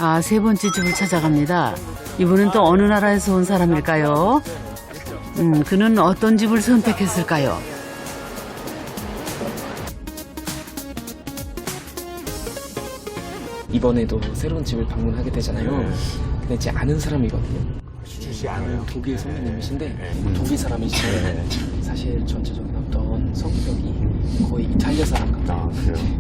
아, 세 번째 집을 찾아갑니다. 이분은 또 어느 나라에서 온 사람일까요? 그는 어떤 집을 선택했을까요? 이번에도 새로운 집을 방문하게 되잖아요. 근데 제 아는 사람이거든요. 독일 선배님이신데 독일 사람이신데 사실 전체적인 어떤 성격이 거의 이탈리아 사람 같아요.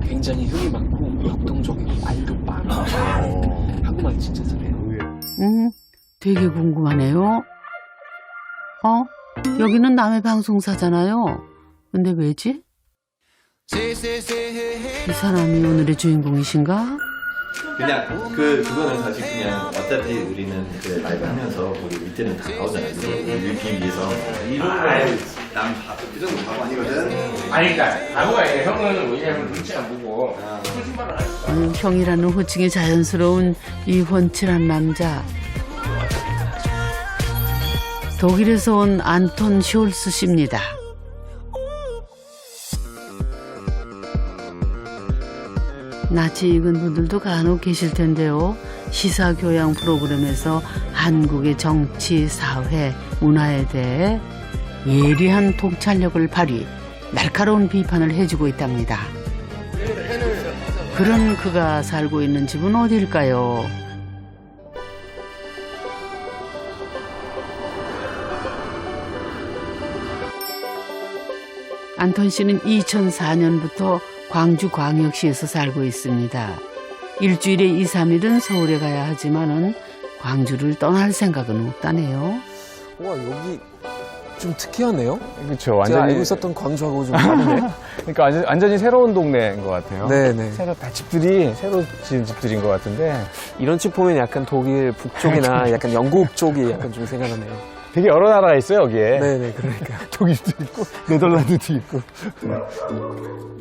굉장히 흥이 많고 역동적이고 말도 빠르고 한국말 진짜 잘해요. 되게 궁금하네요. 여기는 남의 방송사잖아요. 근데 왜지? 이 사람이 오늘의 주인공이신가? 그냥 그거는 사실 그냥 어차피 우리는 그 라이브 하면서 우리 밑에는 다 나오잖아요. 우리 비행기에서 그 정도 바보 아니거든. 아니 그러니까 바보가 아니라 형은 왜냐면 눈치 안 보고 거짓말을 하니까. 형이라는 호칭이 자연스러운 이 훤칠한 남자. 독일에서 온 안톤 숄스 씨입니다. 낯이 익은 분들도 간혹 계실 텐데요. 시사교양 프로그램에서 한국의 정치, 사회, 문화에 대해 예리한 통찰력을 발휘, 날카로운 비판을 해주고 있답니다. 그런 그가 살고 있는 집은 어디일까요? 안톤 씨는 2004년부터 광주광역시에서 살고 있습니다. 일주일에 2, 3일은 서울에 가야 하지만은 광주를 떠날 생각은 없다네요. 와, 여기 좀 특이하네요. 그렇죠. 제가 완전히 알고 있었던 광주하고 좀 다르네. 그러니까 완전히 새로운 동네인 것 같아요. 네네. 새로 다 집들이 새로 지은 집들인 것 같은데 이런 집 보면 약간 독일 북쪽이나 약간 영국 쪽이 약간 좀 생각나네요. 되게 여러 나라가 있어요 여기에. 네네, 그러니까. 독일도 있고 네덜란드도 있고.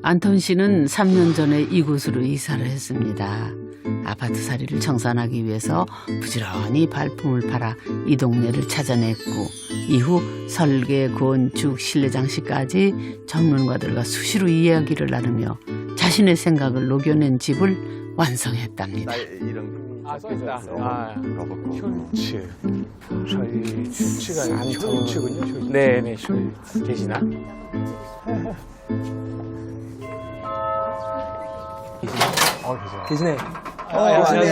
안톤 씨는 3년 전에 이곳으로 이사를 했습니다. 아파트살이를 청산하기 위해서 부지런히 발품을 팔아 이 동네를 찾아냈고 이후 설계, 건축, 실내장식까지 전문가들과 수시로 이야기를 나누며 자신의 생각을 녹여낸 집을 완성했답니다. 아 써있다. 아 숄츠. 저희 숄츠가 아니고 숄츠군요. 네네 숄츠 계시나? 계시네. 안녕하세요.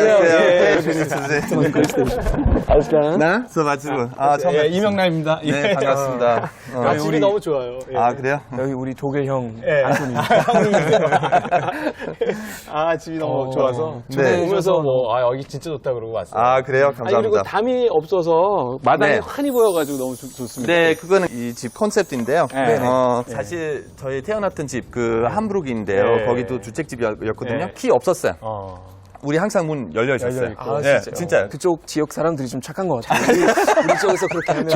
나? 저 맞추고. 예, 이명남입니다. 네, 반갑습니다. 집이 너무 좋아요. 예. 아, 그래요? 여기 우리 독일 형 예. 안톤입니다. 아 집이 너무 좋아서 네. 보면서 여기 진짜 좋다 그러고 왔어요. 아, 그래요? 아니 감사합니다. 그리고 담이 없어서 마당이 네. 환히 보여가지고 너무 좋습니다. 네, 그거는 이 집 컨셉인데요. 네. 사실 저희 태어났던 집 그 함부르크인데요. 네. 거기도 주택집이었거든요. 네. 키 없었어요. 우리 항상 문 열려 있었어요. 열려 있고. 네, 진짜요? 진짜요. 그쪽 지역 사람들이 좀 착한 것 같아요. 우리 쪽에서 그렇게 하면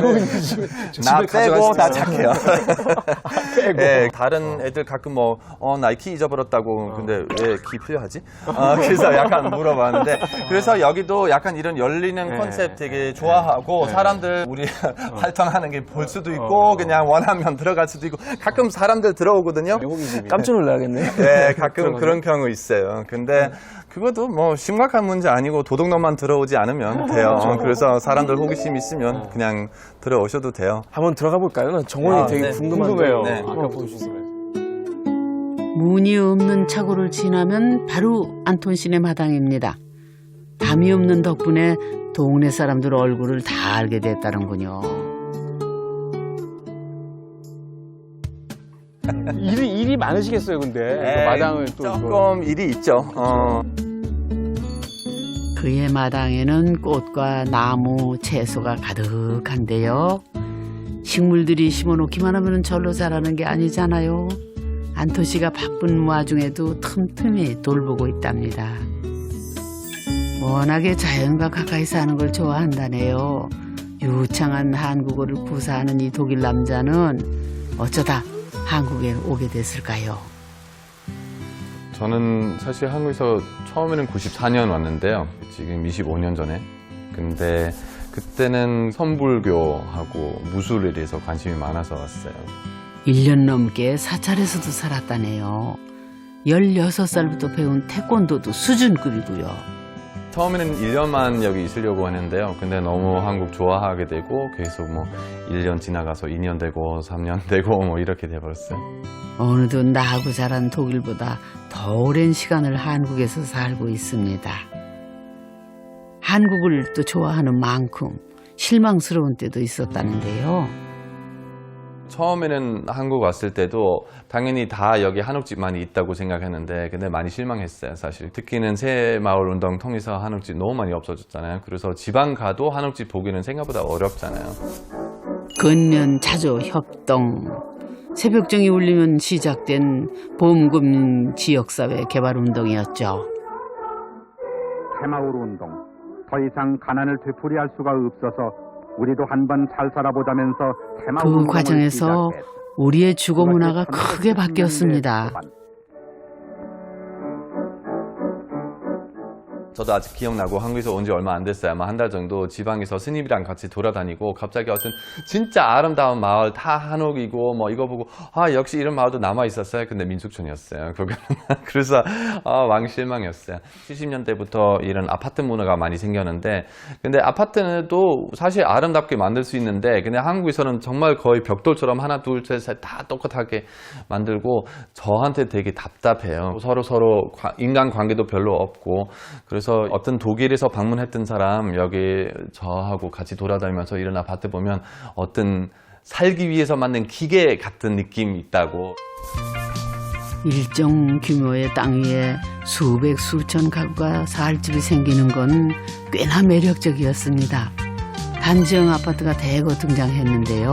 나 빼고 다 수 있어요. 착해요. 네, 다른 애들 가끔 나 키 잊어버렸다고. 근데 왜 키 필요하지? 그래서 약간 물어봤는데. 그래서 여기도 약간 이런 열리는 컨셉 되게 좋아하고 사람들 우리 활동하는 게 볼 수도 있고 그냥 원하면 들어갈 수도 있고 가끔 사람들 들어오거든요. 깜짝 놀라겠네. 네, 가끔 그런 경우 있어요. 근데 그것도 뭐 심각한 문제 아니고 도둑놈만 들어오지 않으면 돼요. 그래서 사람들 호기심 있으면 그냥 들어오셔도 돼요. 한번 들어가 볼까요? 난 정원이 되게 네. 궁금한데. 궁금해요. 네. 한번 보여주세요. 문이 없는 차고를 지나면 바로 안톤 씨네 마당입니다. 담이 없는 덕분에 동네 사람들 얼굴을 다 알게 됐다는군요. 일이 많으시겠어요, 근데 그 마당을 또 조금 일이 있죠. 그의 마당에는 꽃과 나무, 채소가 가득한데요. 식물들이 심어놓기만 하면 절로 자라는 게 아니잖아요. 안톤 씨가 바쁜 와중에도 틈틈이 돌보고 있답니다. 워낙에 자연과 가까이 사는 걸 좋아한다네요. 유창한 한국어를 구사하는 이 독일 남자는 어쩌다 한국에 오게 됐을까요? 저는 사실 한국에서 처음에는 94년 왔는데요. 지금 25년 전에. 근데 그때는 선불교하고 무술에 대해서 관심이 많아서 왔어요. 1년 넘게 사찰에서도 살았다네요. 16살부터 배운 태권도도 수준급이고요. 처음에는 1년만 여기 있으려고 했는데요. 근데 너무 한국 좋아하게 되고 계속 뭐 1년 지나가서 2년 되고 3년 되고 뭐 이렇게 돼버렸어요. 어느덧 나하고 자란 독일보다 더 오랜 시간을 한국에서 살고 있습니다. 한국을 또 좋아하는 만큼 실망스러운 때도 있었다는데요. 처음에는 한국 왔을 때도 당연히 다 여기 한옥집만이 있다고 생각했는데 근데 많이 실망했어요. 사실 특히는 새마을 운동 통해서 한옥집 너무 많이 없어졌잖아요. 그래서 지방 가도 한옥집 보기는 생각보다 어렵잖아요. 근면 자조 협동 새벽정이 울리면 시작된 보험금 지역사회 개발운동이었죠. 새마을 운동. 더 이상 가난을 되풀이할 수가 없어서 우리도 한번 잘 살아보자면서 새마을 그 운동을 과정에서 시작했다. 우리의 주거 문화가 크게 바뀌었습니다. 저도 아직 기억나고 한국에서 온 지 얼마 안 됐어요. 아마 한 달 정도 지방에서 스님이랑 같이 돌아다니고 갑자기 어떤 진짜 아름다운 마을 다 한옥이고 뭐 이거 보고 아 역시 이런 마을도 남아 있었어요. 근데 민속촌이었어요. 그래서 왕 실망이었어요. 70년대부터 이런 아파트 문화가 많이 생겼는데 근데 아파트도 사실 아름답게 만들 수 있는데 근데 한국에서는 정말 거의 벽돌처럼 하나 둘 셋 셋 다 똑같하게 만들고 저한테 되게 답답해요. 서로 인간관계도 별로 없고 그래서 어떤 독일에서 방문했던 사람 여기 저하고 같이 돌아다니면서 이런 아파트 보면 어떤 살기 위해서 만든 기계 같은 느낌이 있다고. 일정 규모의 땅 위에 수백 수천 가구가 살 집이 생기는 건 꽤나 매력적이었습니다. 단지형 아파트가 대거 등장했는데요.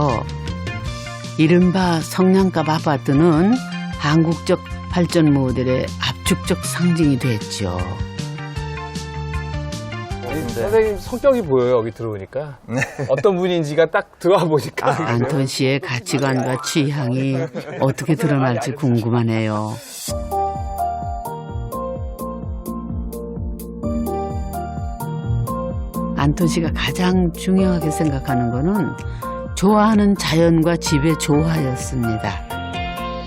이른바 성냥갑 아파트는 한국적 발전 모델의 압축적 상징이 됐죠. 선생님 성격이 보여요, 여기 들어오니까. 어떤 분인지가 딱 들어와 보니까. 안톤 씨의 가치관과 취향이 어떻게 드러날지 궁금하네요. 안톤 씨가 가장 중요하게 생각하는 것은 좋아하는 자연과 집의 조화였습니다.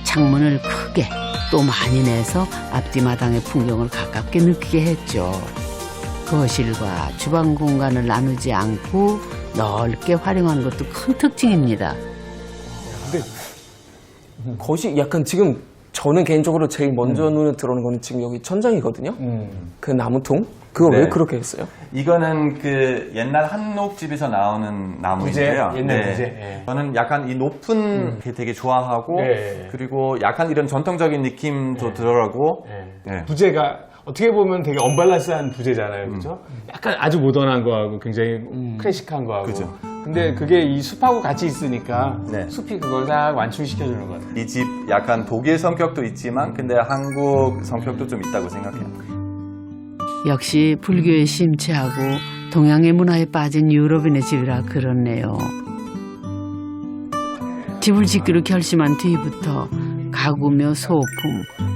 창문을 크게 또 많이 내서 앞뒤 마당의 풍경을 가깝게 느끼게 했죠. 거실과 주방 공간을 나누지 않고 넓게 활용하는 것도 큰 특징입니다. 거실 약간 지금 저는 개인적으로 제일 먼저 눈에 들어오는 거는 지금 여기 천장이거든요. 그 나무통? 그거 네. 왜 그렇게 했어요? 이거는 그 옛날 한옥집에서 나오는 나무인데요. 부재, 옛날 부재. 예. 저는 약간 이 높은 게 되게 좋아하고 예. 그리고 약간 이런 전통적인 느낌도 들어가고 예. 부재가 어떻게 보면 되게 언밸런스한 부재잖아요, 그죠? 약간 아주 모던한 거하고 굉장히 클래식한 거하고. 그죠. 근데 그게 이 숲하고 같이 있으니까 네. 숲이 그걸 다 완충시켜주는 것 같아요. 이 집 약간 독일 성격도 있지만 근데 한국 성격도 좀 있다고 생각해요. 역시 불교에 심취하고 동양의 문화에 빠진 유럽인의 집이라 그렇네요. 집을 짓기로 결심한 뒤부터 가구며 소품,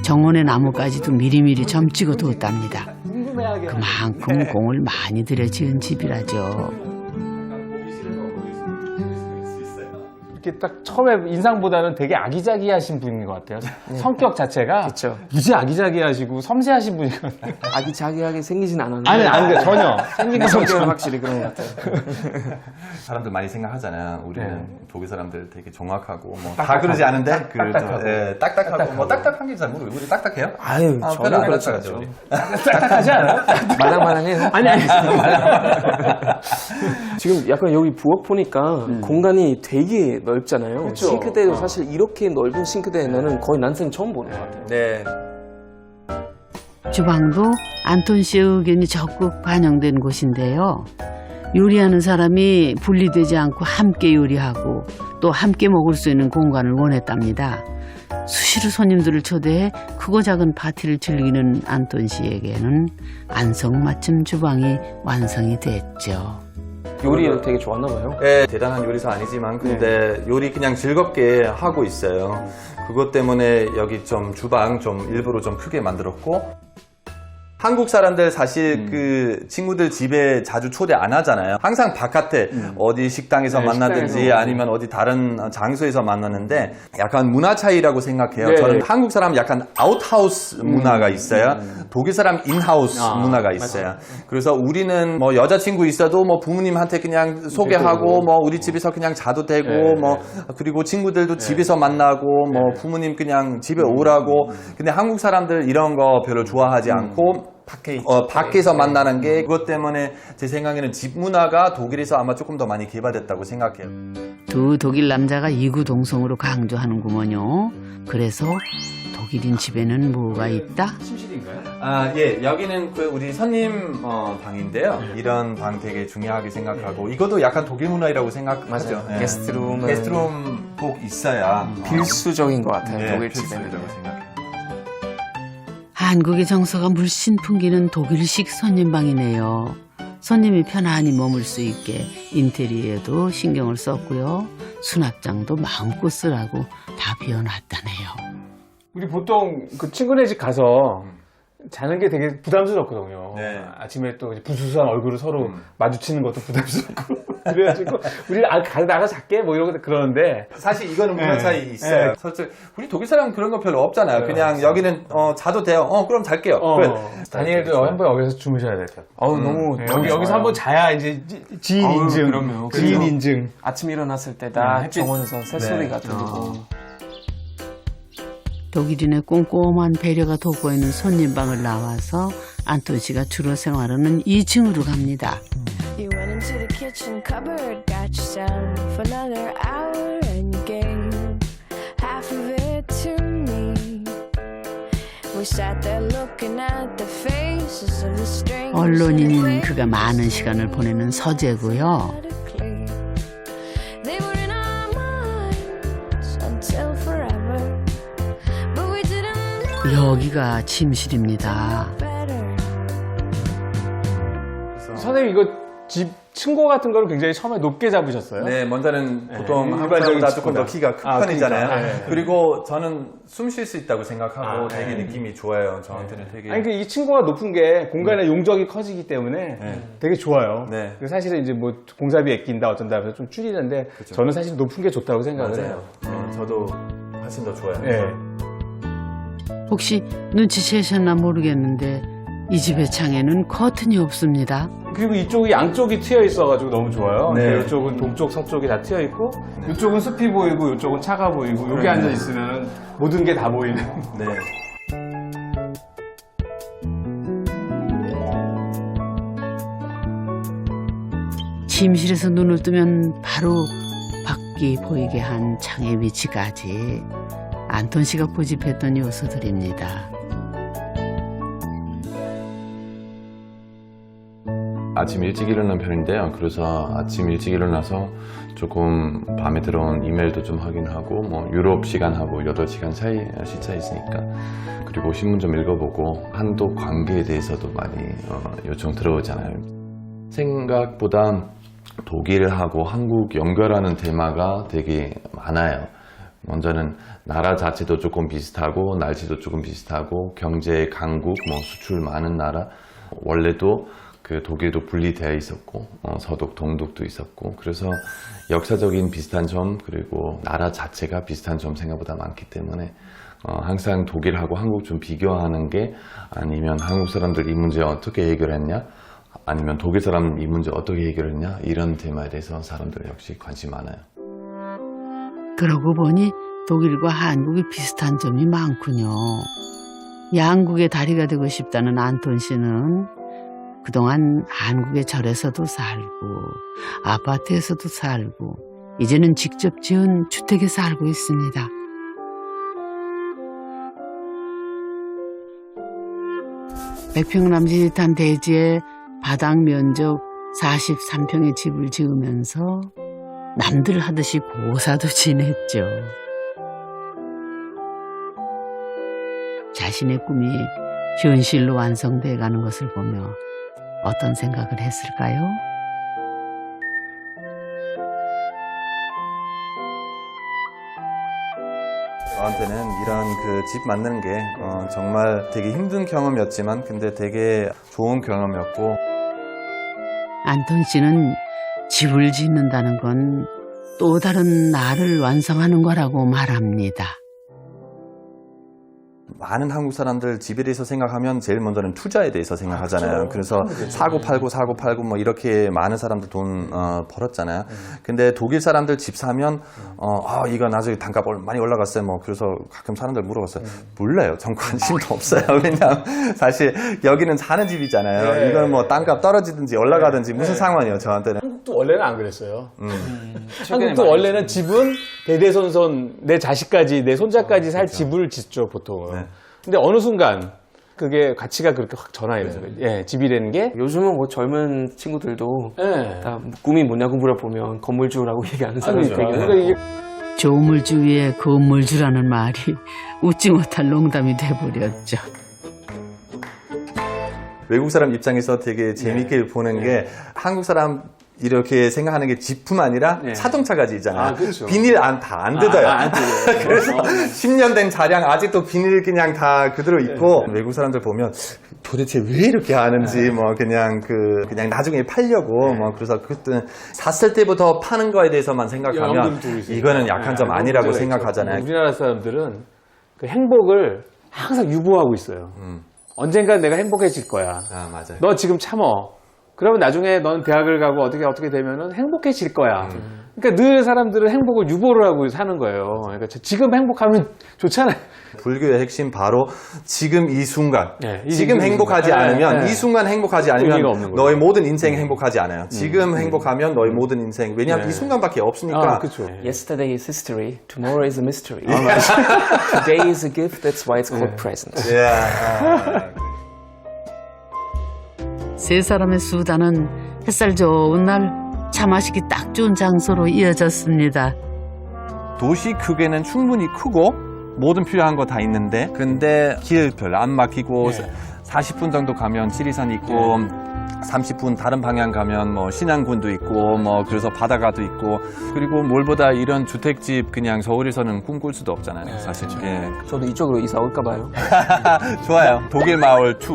정원의 나무까지도 미리미리 점찍어 뒀답니다. 그만큼 공을 많이 들여 지은 집이라죠. 이렇게 딱 처음에 인상보다는 되게 아기자기하신 분인 것 같아요. 성격 자체가 그쵸. 무지 아기자기하시고 섬세하신 분인 것 같아요. 아기자기하게 생기진 않았는데. 아니, 전혀. 생긴 성격은 것처럼. 확실히 그런 것 같아요. 사람들 많이 생각하잖아요. 우리는 독일 사람들 되게 정확하고 뭐 다 그러지 않은데 그래도 딱딱하고 뭐 딱딱한 게 잘 모르고 우리 딱딱해요? 아유, 별로 저는 안 그렇지 딱딱하죠, 않죠. 우리. 딱딱하지 않아요? 말랑말랑해요. 아니. 지금 약간 여기 부엌 보니까 공간이 되게 넓잖아요. 싱크대도 사실 이렇게 넓은 싱크대는 거의 난생 처음 보는 것 같아요. 네. 주방도 안톤 씨의 의견이 적극 반영된 곳인데요. 요리하는 사람이 분리되지 않고 함께 요리하고 또 함께 먹을 수 있는 공간을 원했답니다. 수시로 손님들을 초대해 크고 작은 파티를 즐기는 안톤 씨에게는 안성맞춤 주방이 완성이 됐죠. 요리를 되게 좋아하나 봐요. 네, 대단한 요리사 아니지만 근데 요리 그냥 즐겁게 하고 있어요. 그것 때문에 여기 좀 주방 좀 일부러 좀 크게 만들었고 한국 사람들 사실 그 친구들 집에 자주 초대 안 하잖아요. 항상 바깥에 어디 식당에서 네, 만나든지 식당에서 아니면 어디 다른 장소에서 만나는데 약간 문화 차이라고 생각해요. 네. 저는 한국 사람 약간 아웃하우스 문화가 있어요. 독일 사람 인하우스 문화가 있어요. 그래서 우리는 뭐 여자친구 있어도 뭐 부모님한테 그냥 소개하고 뭐 우리 집에서 그냥 자도 되고 네, 뭐 그리고 친구들도 집에서 만나고 뭐 부모님 그냥 집에 오라고. 근데 한국 사람들 이런 거 별로 좋아하지 않고 밖에서 만나는 게 그것 때문에 제 생각에는 집 문화가 독일에서 아마 조금 더 많이 개발됐다고 생각해요. 두 독일 남자가 이구동성으로 강조하는구먼요. 그래서 독일인 집에는 뭐가 있다? 아, 예. 여기는 그 우리 손님 방인데요. 이런 방 되게 중요하게 생각하고 이것도 약간 독일 문화라고 생각하죠. 예. 게스트룸은 게스트룸 꼭 있어야 필수적인 것 같아요. 예, 독일 집에는. 필수적이라고 생각해요. 한국의 정서가 물씬 풍기는 독일식 손님방이네요. 손님이 편안히 머물 수 있게 인테리어에도 신경을 썼고요. 수납장도 마음껏 쓰라고 다 비워놨다네요. 우리 보통 그 친구네 집 가서 자는 게 되게 부담스럽거든요. 네. 아침에 또 이제 부수수한 얼굴을 서로 마주치는 것도 부담스럽고 그래가지고 우리 나가 잘게 뭐 이러고 그러는데 사실 이거는 문화 네. 차이 있어요. 네. 솔직히 우리 독일 사람은 그런 거 별로 없잖아요. 그냥 여기는 자도 돼요. 그럼 잘게요. 그래. 다니엘도 한번 여기서 주무셔야 될 것 같아요. 너무 여기서 한번 자야 이제 지인 인증, 그럼요. 지인 인증. 아침 일어났을 때 딱 햇빛. 정원에서 새소리가 들리고 독일인의 꼼꼼한 배려가 돋보이는 손님방을 나와서 안톤 씨가 주로 생활하는 2층으로 갑니다. You went into the kitchen cupboard, got yourself another hour, and you gave half of it to me. We sat there looking at the faces of the strangers. 언론인인 그가 많은 시간을 보내는 서재고요. They were in our minds until forever, but we didn't know 여기가 침실입니다. better. 선생님 이거 집 층고 같은 거를 굉장히 처음에 높게 잡으셨어요? 네, 먼저는 보통 일반적인 한국보다 조금 더 집보다. 키가 큰 편이잖아요. 그러니까. 네. 그리고 저는 숨 쉴 수 있다고 생각하고 되게 느낌이 좋아요. 저한테는 되게. 아니 이 층고가 높은 게 공간의 용적이 커지기 때문에 되게 좋아요. 네. 그래서 사실은 이제 뭐 공사비 아낀다 어쩐다 해서 좀 줄이는데 저는 사실 높은 게 좋다고 생각을 해요. 맞아요. 저도 훨씬 더 좋아요. 네. 혹시 눈치채셨나 모르겠는데 이 집의 창에는 커튼이 없습니다. 그리고 이쪽이 양쪽이 트여 있어가지고 너무 좋아요. 네. 이쪽은 동쪽, 서쪽이 다 트여 있고 이쪽은 숲이 보이고 이쪽은 차가 보이고 여기 앉아 있으면 모든 게 다 보이는. 네. 침실에서 눈을 뜨면 바로 밖이 보이게 한 창의 위치까지 안톤 씨가 고집했던 요소들입니다. 아침 일찍 일어나는 편인데요. 그래서 아침 일찍 일어나서 조금 밤에 들어온 이메일도 좀 확인하고 뭐 유럽 시간하고 8시간 차이 시차 있으니까 그리고 신문 좀 읽어보고 한국 관계에 대해서도 많이 요청 들어오잖아요. 생각보다 독일하고 한국 연결하는 테마가 되게 많아요. 먼저는 나라 자체도 조금 비슷하고 날씨도 조금 비슷하고 경제 강국, 뭐 수출 많은 나라. 원래도 그 독일도 분리되어 있었고 서독, 동독도 있었고 그래서 역사적인 비슷한 점 그리고 나라 자체가 비슷한 점 생각보다 많기 때문에 항상 독일하고 한국 좀 비교하는 게 아니면 한국 사람들 이 문제 어떻게 해결했냐 아니면 독일 사람 이 문제 어떻게 해결했냐 이런 테마에 대해서 사람들 역시 관심 많아요. 그러고 보니 독일과 한국이 비슷한 점이 많군요. 양국의 다리가 되고 싶다는 안톤 씨는 그동안 한국의 절에서도 살고 아파트에서도 살고 이제는 직접 지은 주택에 살고 있습니다. 백평 남짓한 대지에 바닥 면적 43평의 집을 지으면서 남들 하듯이 고사도 지냈죠. 자신의 꿈이 현실로 완성돼 가는 것을 보며 어떤 생각을 했을까요? 저한테는 이런 그 집 만드는 게 정말 되게 힘든 경험이었지만 근데 되게 좋은 경험이었고 안톤 씨는 집을 짓는다는 건 또 다른 나를 완성하는 거라고 말합니다. 많은 한국 사람들 집에 대해서 생각하면 제일 먼저는 투자에 대해서 생각하잖아요. 그래서 사고 팔고 뭐 이렇게 많은 사람들 돈 벌었잖아요. 근데 독일 사람들 집 사면 이거 나중에 단가 많이 올라갔어요. 뭐 그래서 가끔 사람들 물어봤어요. 몰라요. 전 관심도 없어요. 왜냐면 사실 여기는 사는 집이잖아요. 이건 뭐 땅값 떨어지든지 올라가든지 무슨 상관이에요. 저한테는. 한국도 원래는 안 그랬어요. 한국도 원래는 집은 대대손손 내 자식까지 내 손자까지 살 집을 짓죠 보통은. 네. 근데 어느 순간 그게 가치가 그렇게 확 전환이 되는 거예요. 예, 집이라는 게. 요즘은 뭐 젊은 친구들도 예. 다 꿈이 뭐냐고 물어보면 건물주라고 얘기하는 사람이 되게 그러니까 이게 조물주 위에 건물주라는 말이 웃지 못할 농담이 돼버렸죠. 외국 사람 입장에서 되게 재밌게 보는 게 한국 사람 이렇게 생각하는 게 집뿐 아니라 자동차까지 있잖아요. 그렇죠. 비닐 안 뜯어요. 안 뜯어요. 그래서 10년 된 차량 아직도 비닐 그냥 다 그대로 있고 외국 사람들 보면 도대체 왜 이렇게 하는지 뭐 그냥 나중에 팔려고 뭐 그래서 그때 샀을 때부터 파는 거에 대해서만 생각하면 이거는 약한 점 아니라고 생각하잖아요. 우리나라 사람들은 그 행복을 항상 유보하고 있어요. 언젠가 내가 행복해질 거야. 맞아요. 너 지금 참어. 그러면 나중에 넌 대학을 가고 어떻게 되면은 행복해질 거야. 그러니까 늘 사람들은 행복을 유보를 하고 사는 거예요. 그러니까 지금 행복하면 좋잖아요. 불교의 핵심 바로 지금 이 순간. 이 지금 행복하지 않으면 이 순간 행복하지 않으면 의미가 없는 너의 모든 인생 행복하지 않아요. 지금 행복하면 너의 모든 인생. 왜냐하면 이 순간밖에 없으니까. 그렇죠. Yesterday is history, tomorrow is a mystery. Today is a gift, that's why it's called present. 세 사람의 수다는 햇살 좋은 날 차 마시기 딱 좋은 장소로 이어졌습니다. 도시 크기는 충분히 크고 모든 필요한 거 다 있는데 근데 길 별로 안 막히고 40분 정도 가면 지리산 있고 30분 다른 방향 가면 뭐 신안군도 있고 뭐 그래서 바다가도 있고 그리고 뭘보다 이런 주택집 그냥 서울에서는 꿈꿀 수도 없잖아요. 사실. 저도 이쪽으로 이사 올까 봐요. 좋아요. 독일 마을 2.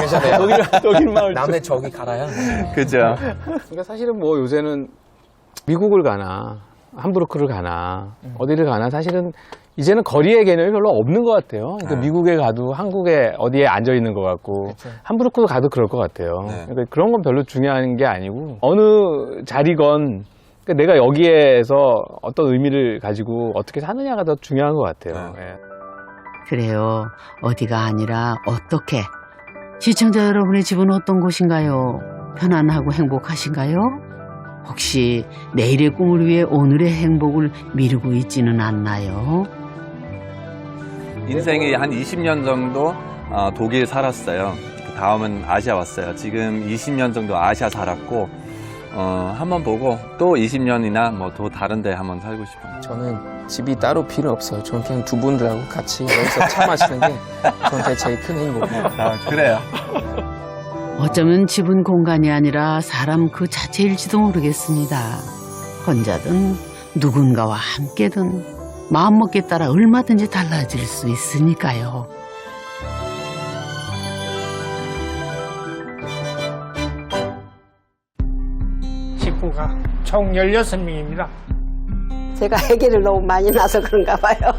괜찮아요. 독일 마을. 남의 저기 갈아야. 그죠? 그러니까 사실은 뭐 요새는 미국을 가나 함부르크를 가나 어디를 가나 사실은 이제는 거리의 개념이 별로 없는 것 같아요. 그러니까 미국에 가도 한국에 어디에 앉아 있는 것 같고 함부르크도 가도 그럴 것 같아요. 그러니까 그런 건 별로 중요한 게 아니고 어느 자리건 그러니까 내가 여기에서 어떤 의미를 가지고 어떻게 사느냐가 더 중요한 것 같아요. 그래요. 어디가 아니라 어떻게. 시청자 여러분의 집은 어떤 곳인가요? 편안하고 행복하신가요? 혹시 내일의 꿈을 위해 오늘의 행복을 미루고 있지는 않나요? 인생이 한 20년 정도 독일 살았어요. 그 다음은 아시아 왔어요. 지금 20년 정도 아시아 살았고 한번 보고 또 20년이나 뭐 또 다른 데 한번 살고 싶어요. 저는 집이 따로 필요 없어요. 저는 그냥 두 분들하고 같이 여기서 차 마시는 게 저한테 제일 큰 행복이에요. 그래요. 어쩌면 집은 공간이 아니라 사람 그 자체일지도 모르겠습니다. 혼자든 누군가와 함께든 마음먹기에 따라 얼마든지 달라질 수 있으니까요. 식구가 총 16명입니다. 제가 아기를 너무 많이 낳아서 그런가 봐요.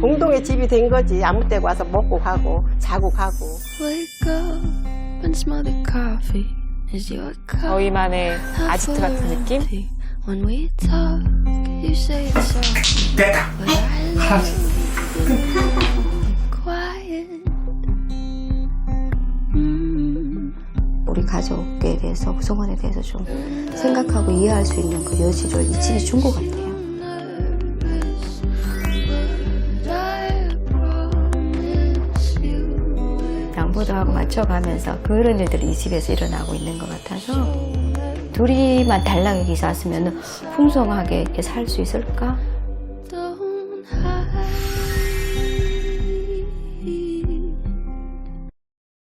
공동의 집이 된 거지. 아무 때고 와서 먹고 가고 자고 가고. Wake up and smell the coffee. Is your cup 저희만의 아지트 같은 느낌? When we talk, you say it's soft. But I love quiet. 우리 가족에 대해서 구성원에 대해서 좀 생각하고 이해할 수 있는 그 여지를 이 집이 준 것 같아요. 양보도 하고 맞춰가면서 그런 일들이 이 집에서 일어나고 있는 것 같아서 둘이만 달랑 여기 있었으면 풍성하게 살 수 있을까?